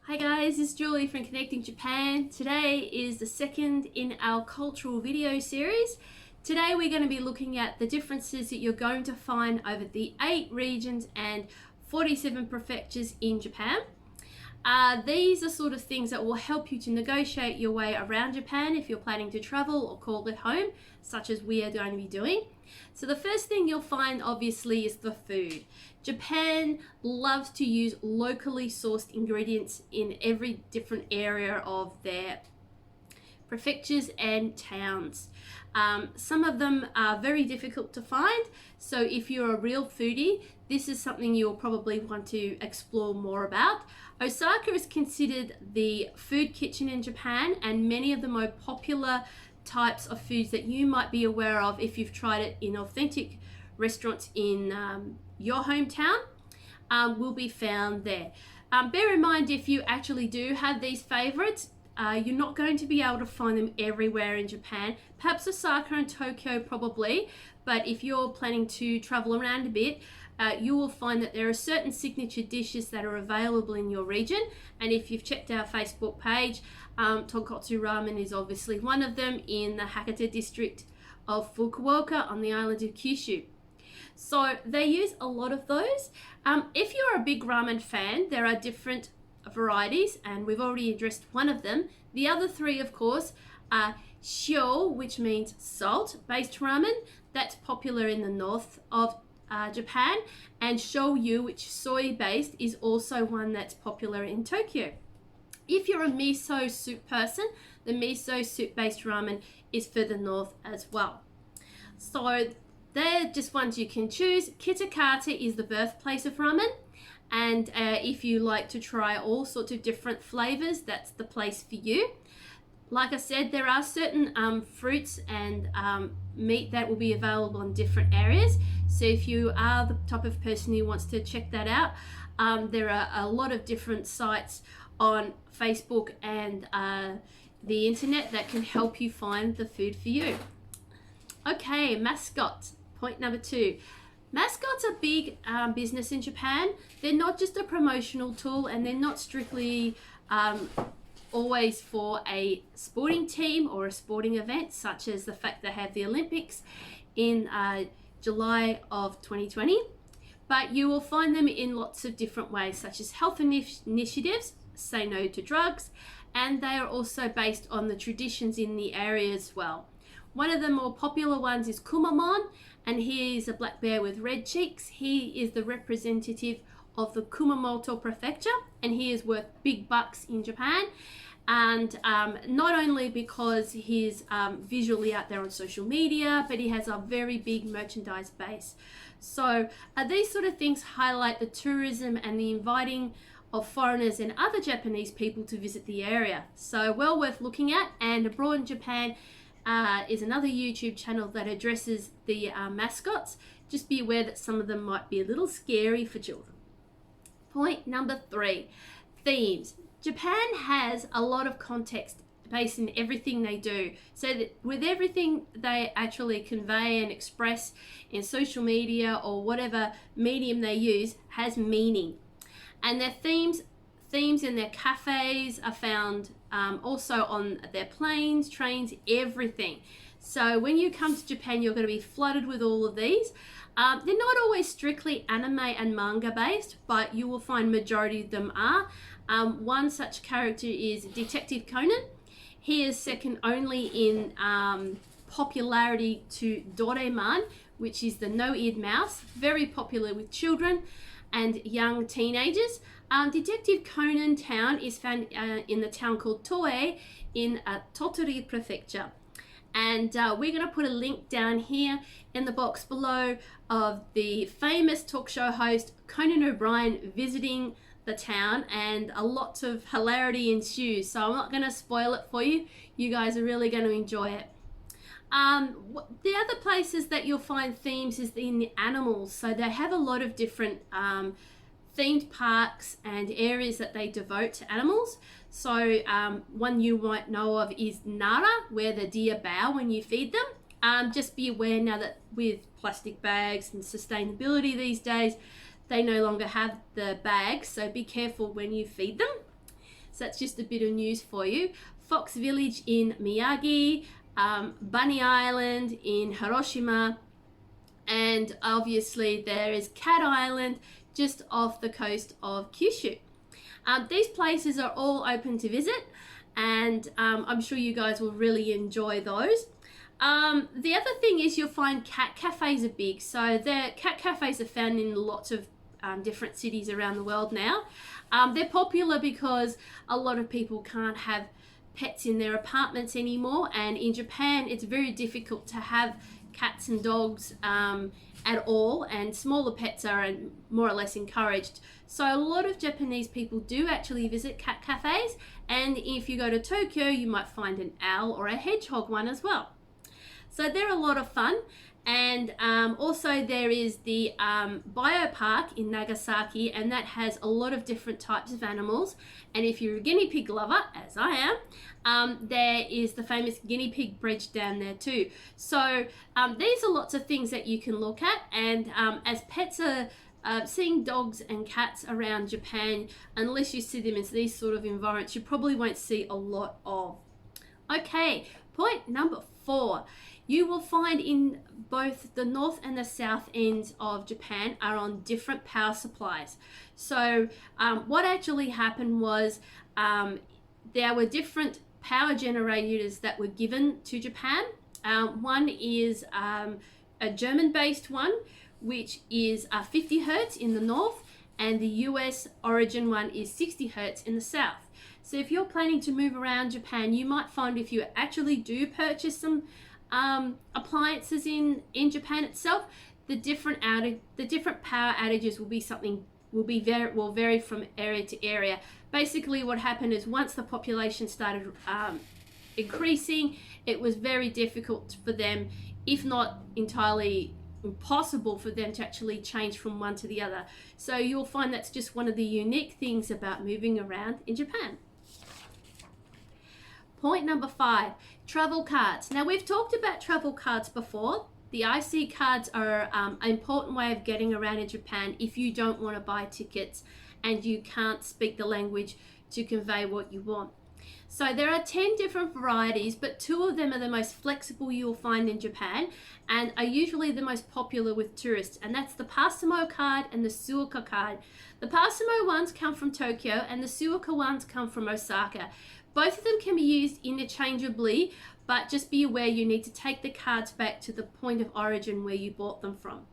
Hi guys, it's Julie from Connecting Japan. Today is the second in our cultural video series. Today we're going to be looking at the differences that you're going to find over the 8 regions and 47 prefectures in Japan. These are sort of things that will help you to negotiate your way around Japan if you're planning to travel or call it home, such as we are going to be doing. So the first thing you'll find obviously is the food. Japan loves to use locally sourced ingredients in every different area of their prefectures and towns. Some of them are very difficult to find, so if you're a real foodie, this is something you'll probably want to explore more about. Osaka is considered the food kitchen in Japan, and many of the most popular types of foods that you might be aware of if you've tried it in authentic restaurants in your hometown will be found there. Bear in mind, if you actually do have these favorites, you're not going to be able to find them everywhere in Japan. Perhaps Osaka and Tokyo probably, but if you're planning to travel around a bit, you will find that there are certain signature dishes that are available in your region. And if you've checked our Facebook page, tonkotsu ramen is obviously one of them in the Hakata district of Fukuoka on the island of Kyushu. So they use a lot of those. If you're a big ramen fan, there are different varieties, and we've already addressed one of them. The other three, of course, are shio, which means salt-based ramen. That's popular in the north of Japan, and shoyu, which is soy-based, is also one that's popular in Tokyo. If you're a miso soup person, the miso soup-based ramen is further north as well. So they're just ones you can choose. Kitakata is the birthplace of ramen, and if you like to try all sorts of different flavors, that's the place for you. Like I said, there are certain fruits and meat that will be available in different areas. So if you are the type of person who wants to check that out, there are a lot of different sites on Facebook and the internet that can help you find the food for you. Okay, mascots. Point number 2. Mascots are big business in Japan. They're not just a promotional tool, and they're not strictly always for a sporting team or a sporting event, such as the fact they have the Olympics in July of 2020. But you will find them in lots of different ways, such as health initiatives, say no to drugs, and they are also based on the traditions in the area as well. One of the more popular ones is Kumamon, and he is a black bear with red cheeks. He is the representative of the Kumamoto prefecture, and he is worth big bucks in Japan. And not only because he's visually out there on social media, but he has a very big merchandise base. So these sort of things highlight the tourism and the inviting of foreigners and other Japanese people to visit the area. So well worth looking at. And Abroad in Japan is another YouTube channel that addresses the mascots. Just be aware that some of them might be a little scary for children. Point number 3, themes. Japan has a lot of context based in everything they do. So that with everything they actually convey and express in social media or whatever medium they use has meaning. And their themes in their cafes are found also on their planes, trains, everything. So when you come to Japan, you're going to be flooded with all of these. They're not always strictly anime and manga based, but you will find majority of them are. One such character is Detective Conan. He is second only in popularity to Doraemon, which is the no-eared mouse, very popular with children and young teenagers. Detective Conan Town is found in the town called Toei in Tottori Prefecture. And we're going to put a link down here in the box below of the famous talk show host Conan O'Brien visiting the town, and a lot of hilarity ensues. So I'm not going to spoil it for you. You guys are really going to enjoy it. The other places that you'll find themes is in the animals. So they have a lot of different themed parks and areas that they devote to animals. So one you might know of is Nara, where the deer bow when you feed them. Just be aware now that with plastic bags and sustainability these days, they no longer have the bags, so be careful when you feed them. So that's just a bit of news for you. Fox Village in Miyagi, Bunny Island in Hiroshima, and obviously there is Cat Island just off the coast of Kyushu. These places are all open to visit, and I'm sure you guys will really enjoy those. The other thing is you'll find cat cafes are big. So the cat cafes are found in lots of different cities around the world now. They're popular because a lot of people can't have pets in their apartments anymore, and in Japan it's very difficult to have cats and dogs at all, and smaller pets are more or less encouraged. So a lot of Japanese people do actually visit cat cafes, and if you go to Tokyo you might find an owl or a hedgehog one as well. So they're a lot of fun. And also there is the biopark in Nagasaki, and that has a lot of different types of animals. And if you're a guinea pig lover, as I am, there is the famous guinea pig bridge down there too. So these are lots of things that you can look at. And as pets are seeing dogs and cats around Japan, unless you see them in these sort of environments, you probably won't see a lot of. Okay, point number 4. You will find in both the north and the south ends of Japan are on different power supplies. So what actually happened was there were different power generators that were given to Japan. One is a German-based one, which is 50 hertz in the north, and the US origin one is 60 hertz in the south. So if you're planning to move around Japan, you might find if you actually do purchase some appliances in Japan itself, the different power outages will vary from area to area. Basically what happened is once the population started increasing, it was very difficult for them, if not entirely impossible for them to actually change from one to the other. So you'll find that's just one of the unique things about moving around in Japan. Point number 5, travel cards. Now we've talked about travel cards before. The IC cards are an important way of getting around in Japan if you don't want to buy tickets and you can't speak the language to convey what you want. So there are 10 different varieties, but 2 of them are the most flexible you'll find in Japan and are usually the most popular with tourists, and that's the Pasmo card and the Suica card. The Pasmo ones come from Tokyo and the Suica ones come from Osaka. Both of them can be used interchangeably, but just be aware you need to take the cards back to the point of origin where you bought them from.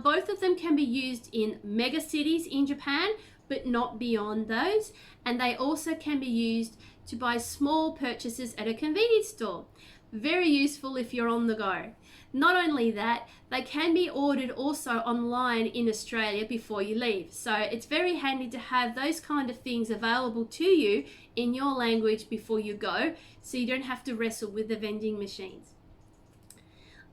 Both of them can be used in mega cities in Japan, but not beyond those. And they also can be used to buy small purchases at a convenience store. Very useful if you're on the go. Not only that, they can be ordered also online in Australia before you leave. So it's very handy to have those kind of things available to you in your language before you go, so you don't have to wrestle with the vending machines.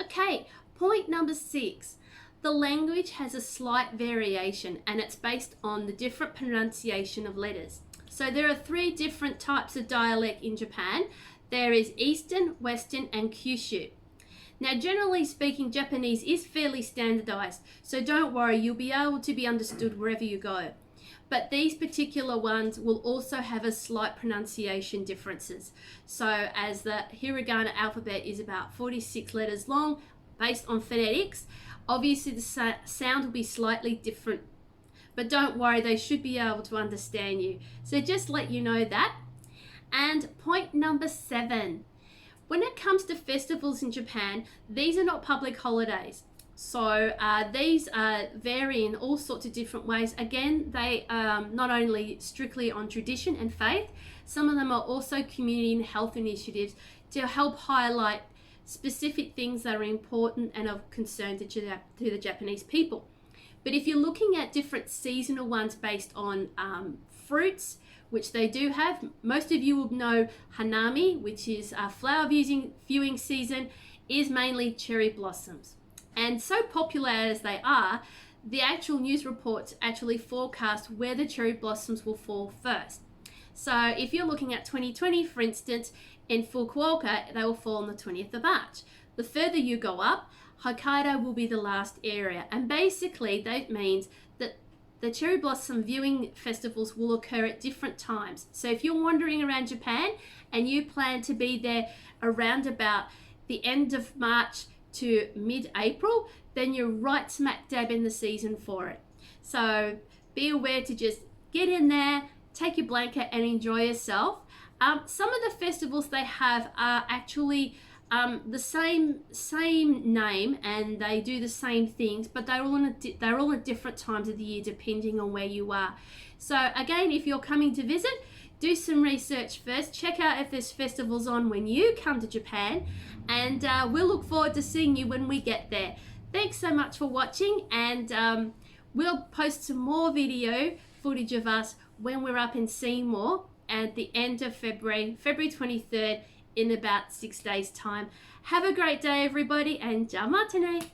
Okay, point number 6. The language has a slight variation, and it's based on the different pronunciation of letters. So there are 3 different types of dialect in Japan. There is Eastern, Western, and Kyushu. Now, generally speaking, Japanese is fairly standardized, so don't worry, you'll be able to be understood wherever you go. But these particular ones will also have a slight pronunciation differences. So as the hiragana alphabet is about 46 letters long, based on phonetics, obviously the sound will be slightly different. But don't worry, they should be able to understand you. So just let you know that. And point number 7. When it comes to festivals in Japan, these are not public holidays. So these vary in all sorts of different ways. Again, they are not only strictly on tradition and faith, some of them are also community and health initiatives to help highlight specific things that are important and of concern to the Japanese people. But if you're looking at different seasonal ones based on fruits, which they do have, most of you will know Hanami, which is flower viewing season, is mainly cherry blossoms. And so popular as they are, the actual news reports actually forecast where the cherry blossoms will fall first. So if you're looking at 2020, for instance, in Fukuoka, they will fall on the 20th of March. The further you go up, Hokkaido will be the last area. And basically that means that the cherry blossom viewing festivals will occur at different times. So if you're wandering around Japan and you plan to be there around about the end of March to mid-April, then you're right smack dab in the season for it. So be aware to just get in there, take your blanket and enjoy yourself. Some of the festivals they have are actually the same name, and they do the same things, but they're all at different times of the year depending on where you are. So again, if you're coming to visit, do some research first, check out if there's festivals on when you come to Japan, and we'll look forward to seeing you when we get there. Thanks so much for watching, and we'll post some more video footage of us when we're up in Seymour at the end of February 23rd, in about 6 days time. Have a great day everybody, and ja matane!